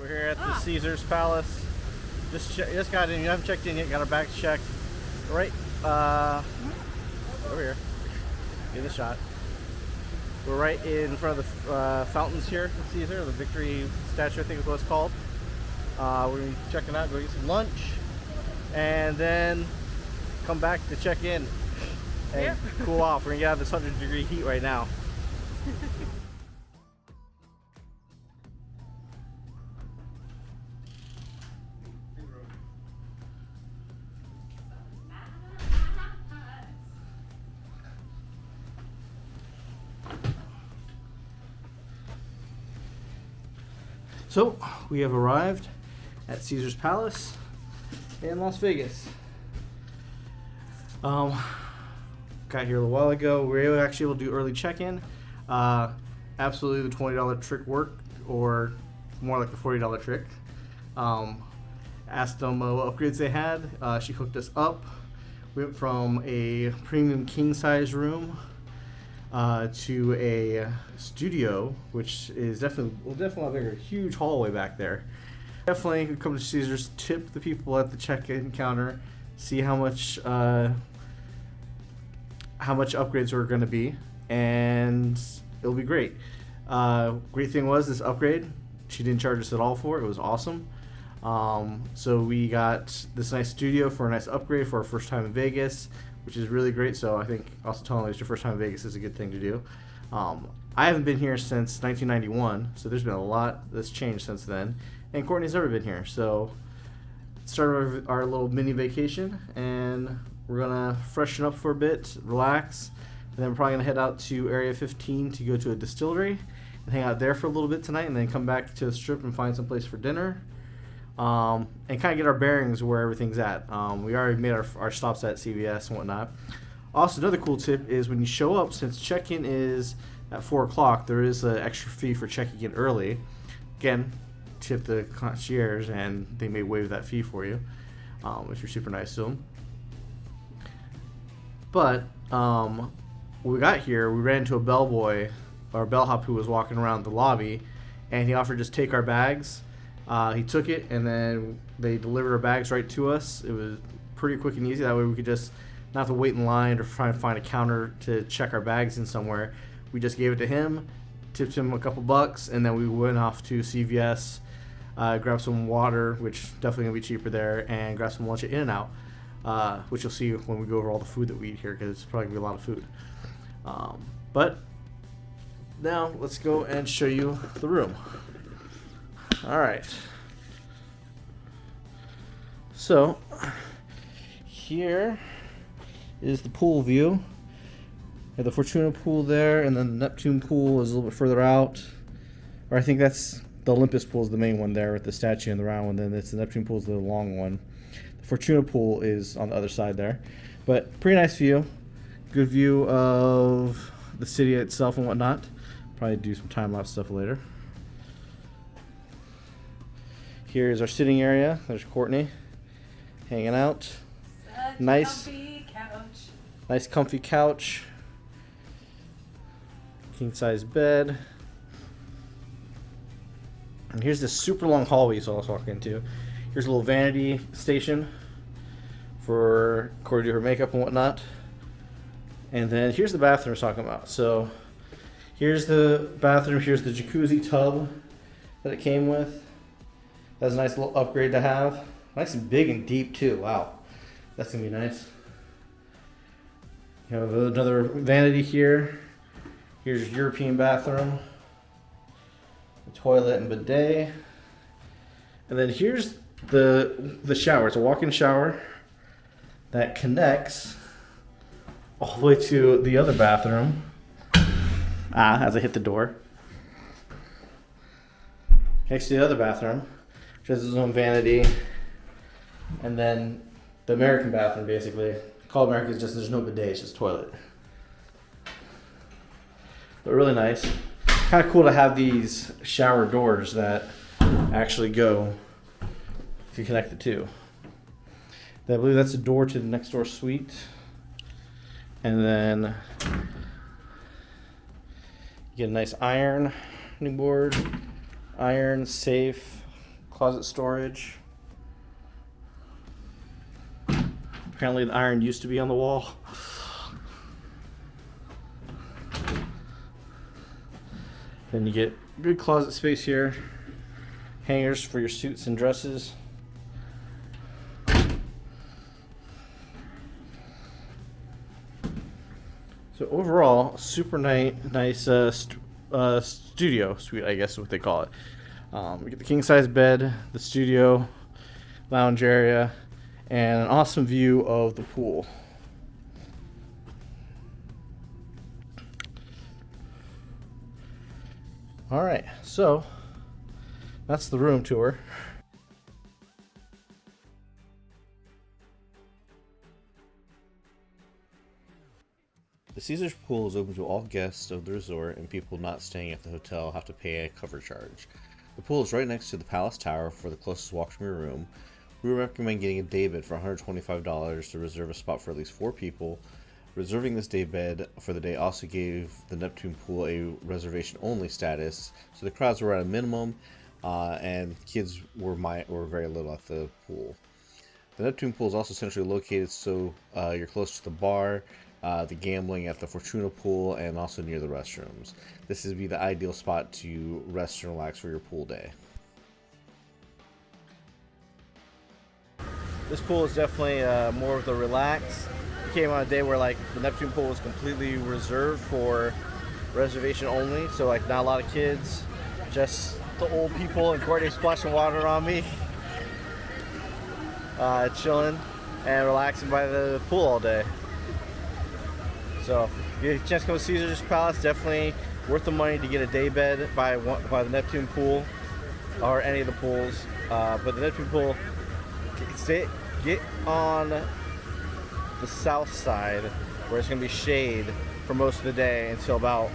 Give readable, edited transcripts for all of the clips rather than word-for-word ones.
We're here at the Caesars Palace. Just got in. You haven't checked in yet. Got our bags checked. Right over here. Get a shot. We're right in front of the fountains here at Caesar, the Victory statue, I think is what it's called. We're gonna be checking out, go get some lunch, and then come back to check in and cool off. We're gonna get out of this 100-degree heat right now. So we have arrived at Caesar's Palace in Las Vegas. Got here a little while ago. We were actually able to do early check-in. Absolutely, the $20 trick worked, or more like the $40 trick. Asked them what upgrades they had. She hooked us up. We went from a premium king-size room to a studio, which is definitely have a huge hallway back there. Definitely come to Caesars, tip the people at the check-in counter, see how much upgrades are going to be, and it'll be great. Great thing was this upgrade, she didn't charge us at all for it. It was awesome. So we got this nice studio for a nice upgrade for our first time in Vegas, which is really great. So I think also telling them it's your first time in Vegas is a good thing to do. I haven't been here since 1991, so there's been a lot that's changed since then. And Courtney's never been here, so started our little mini vacation, and we're gonna freshen up for a bit, relax, and then we're probably gonna head out to Area 15 to go to a distillery and hang out there for a little bit tonight, and then come back to the Strip and find some place for dinner. And kind of get our bearings where everything's at. We already made our stops at CVS and whatnot. Also, another cool tip is when you show up, since check-in is at 4 o'clock, there is an extra fee for checking in early. Again, tip the concierge and they may waive that fee for you if you're super nice to them. But when we got here, we ran into a bellboy or bellhop who was walking around the lobby, and he offered to just take our bags. He took it, and then they delivered our bags right to us. It was pretty quick and easy. That way we could just not have to wait in line or try and find a counter to check our bags in somewhere. We just gave it to him, tipped him a couple bucks, and then we went off to CVS, grabbed some water, which definitely going to be cheaper there, and grabbed some lunch at In-N-Out, which you'll see when we go over all the food that we eat here, because it's probably going to be a lot of food. But now let's go and show you the room. All right. So here is the pool view. We have the Fortuna pool there, and then the Neptune pool is a little bit further out. Or I think that's the Olympus pool is the main one there with the statue and the round one. Then it's the Neptune pool is the long one. The Fortuna pool is on the other side there. But pretty nice view. Good view of the city itself and whatnot. Probably do some time-lapse stuff later. Here's our sitting area. There's Courtney hanging out. Such Nice comfy couch. Nice comfy couch. King size bed. And here's this super long hallway you saw us walk into. Here's a little vanity station for Courtney to do her makeup and whatnot. And then here's the bathroom I was talking about. So here's the bathroom. Here's the jacuzzi tub that it came with. That's a nice little upgrade to have. Nice and big and deep too. Wow, that's gonna be nice. You have another vanity here. Here's your European bathroom, the toilet and bidet, and then here's the shower. It's a walk-in shower that connects all the way to the other bathroom. As I hit the door, next to the other bathroom. Which has its own vanity, and then the American bathroom, basically. Called American is just there's no bidet, it's just toilet. But really nice. Kind of cool to have these shower doors that actually go if you connect the two. I believe that's a door to the next door suite, and then you get a nice ironing board, iron, safe. closet storage. Apparently the iron used to be on the wall. Then you get good closet space here. Hangers for your suits and dresses. So overall, super nice studio suite, I guess is what they call it. We get the king size bed, the studio, lounge area, and an awesome view of the pool. All right, so that's the room tour. The Caesars Pool is open to all guests of the resort, and people not staying at the hotel have to pay a cover charge. The pool is right next to the Palace Tower for the closest walk from your room. We recommend getting a day bed for $125 to reserve a spot for at least 4 people. Reserving this day bed for the day also gave the Neptune Pool a reservation-only status, so the crowds were at a minimum, and kids were very little at the pool. The Neptune Pool is also centrally located, so you're close to the bar, the gambling at the Fortuna Pool, and also near the restrooms. This would be the ideal spot to rest and relax for your pool day. This pool is definitely more of the relax. It came on a day where like the Neptune Pool was completely reserved for reservation only, so like not a lot of kids, just the old people, and Courtney splashing water on me, chilling and relaxing by the pool all day. So if you get a chance to go to Caesars Palace, definitely worth the money to get a day bed by the Neptune Pool or any of the pools. But the Neptune Pool, get on the south side where it's going to be shade for most of the day until about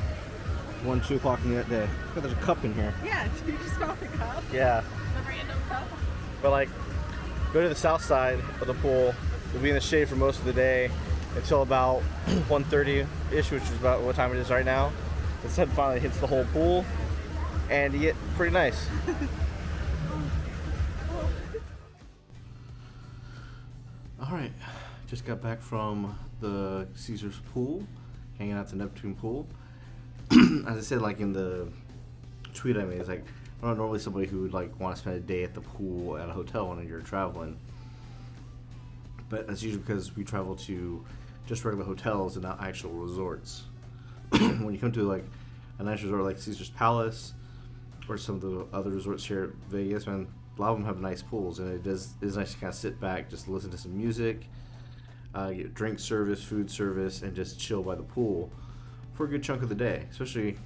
1-2 o'clock in that day. Oh, there's a cup in here. Yeah, did you just found the cup? Yeah. The random cup? But like, go to the south side of the pool. You'll be in the shade for most of the day until about 1:30-ish, which is about what time it is right now. The sun finally hits the whole pool, and you get pretty nice. All right, just got back from the Caesars pool, hanging out at the Neptune Pool. As I said, like in the tweet I made, it's like I'm not normally somebody who would like want to spend a day at the pool at a hotel when you're traveling, but that's usually because we travel to just regular hotels and not actual resorts. When you come to like a nice resort like Caesars Palace or some of the other resorts here at Vegas, man, a lot of them have nice pools, and it's nice to kind of sit back, just listen to some music, get drink service, food service, and just chill by the pool for a good chunk of the day, especially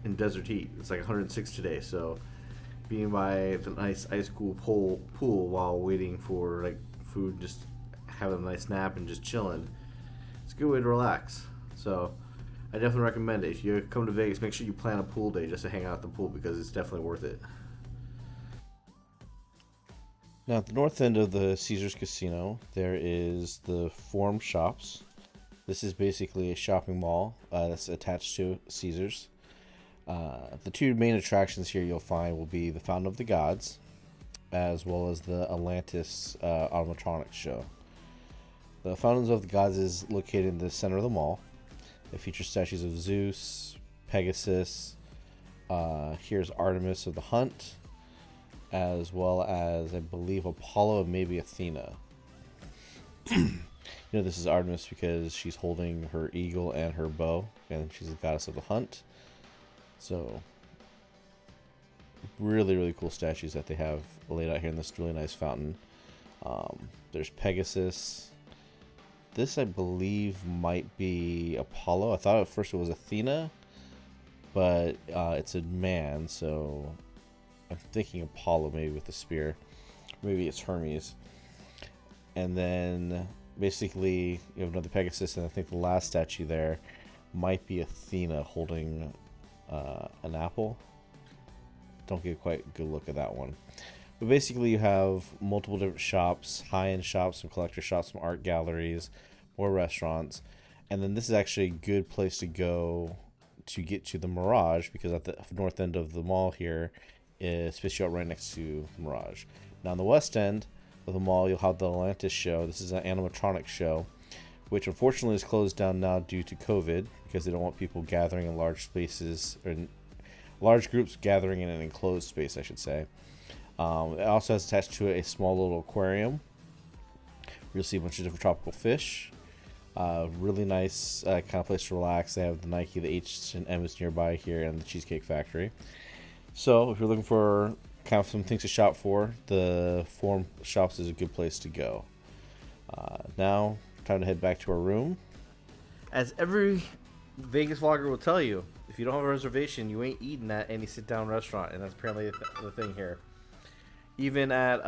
in desert heat. It's like 106 today, so being by the nice ice cool pool while waiting for like food, just having a nice nap and just chilling, it's a good way to relax. So I definitely recommend it. If you come to Vegas, make sure you plan a pool day just to hang out at the pool, because it's definitely worth it. Now, at the north end of the Caesars Casino, there is the Forum Shops. This is basically a shopping mall that's attached to Caesars. The two main attractions here you'll find will be the Fountain of the Gods, as well as the Atlantis animatronics show. The Fountains of the Gods is located in the center of the mall. It features statues of Zeus, Pegasus, here's Artemis of the Hunt, as well as, I believe, Apollo and maybe Athena. You know, this is Artemis because she's holding her eagle and her bow, and she's the goddess of the hunt. So, really, really cool statues that they have laid out here in this really nice fountain. There's Pegasus. This, I believe, might be Apollo. I thought at first it was Athena, but it's a man, so I'm thinking Apollo maybe with the spear. Maybe it's Hermes. And then basically you have another Pegasus, and I think the last statue there might be Athena holding an apple. Don't get quite a good look at that one. But basically you have multiple different shops, high-end shops, some collector shops, some art galleries, more restaurants. And then this is actually a good place to go to get to the Mirage, because at the north end of the mall here spits you out right next to Mirage. Now on the west end of the mall, you'll have the Atlantis show. This is an animatronic show, which unfortunately is closed down now due to COVID because they don't want people gathering in large spaces, or in large groups gathering in an enclosed space, I should say. It also has attached to it a small little aquarium. You'll see a bunch of different tropical fish. Really nice kind of place to relax. They have the Nike, the H&M is nearby here, and the Cheesecake Factory. So if you're looking for kind of some things to shop for, the Forum Shops is a good place to go. Now, time to head back to our room. As every Vegas vlogger will tell you, if you don't have a reservation, you ain't eating at any sit-down restaurant, and that's apparently the thing here. Even at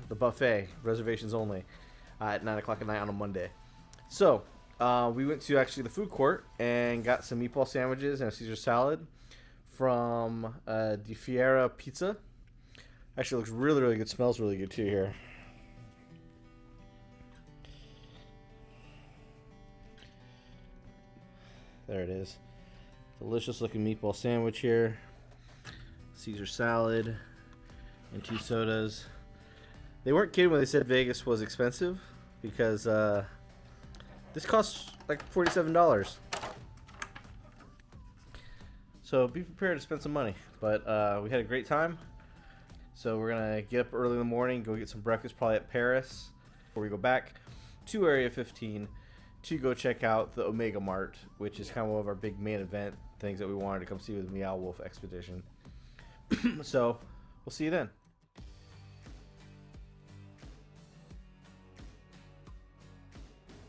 the buffet, reservations only, at 9 o'clock at night on a Monday. So, we went to actually the food court and got some meatball sandwiches and a Caesar salad from Di Fiera Pizza. Actually looks really, really good. Smells really good too here. There it is. Delicious looking meatball sandwich here. Caesar salad and 2 sodas. They weren't kidding when they said Vegas was expensive, because this costs like $47. So be prepared to spend some money. But we had a great time. So we're going to get up early in the morning, go get some breakfast probably at Paris, before we go back to Area 15 to go check out the Omega Mart, which is kind of one of our big main event things that we wanted to come see with Meow Wolf Expedition. So we'll see you then.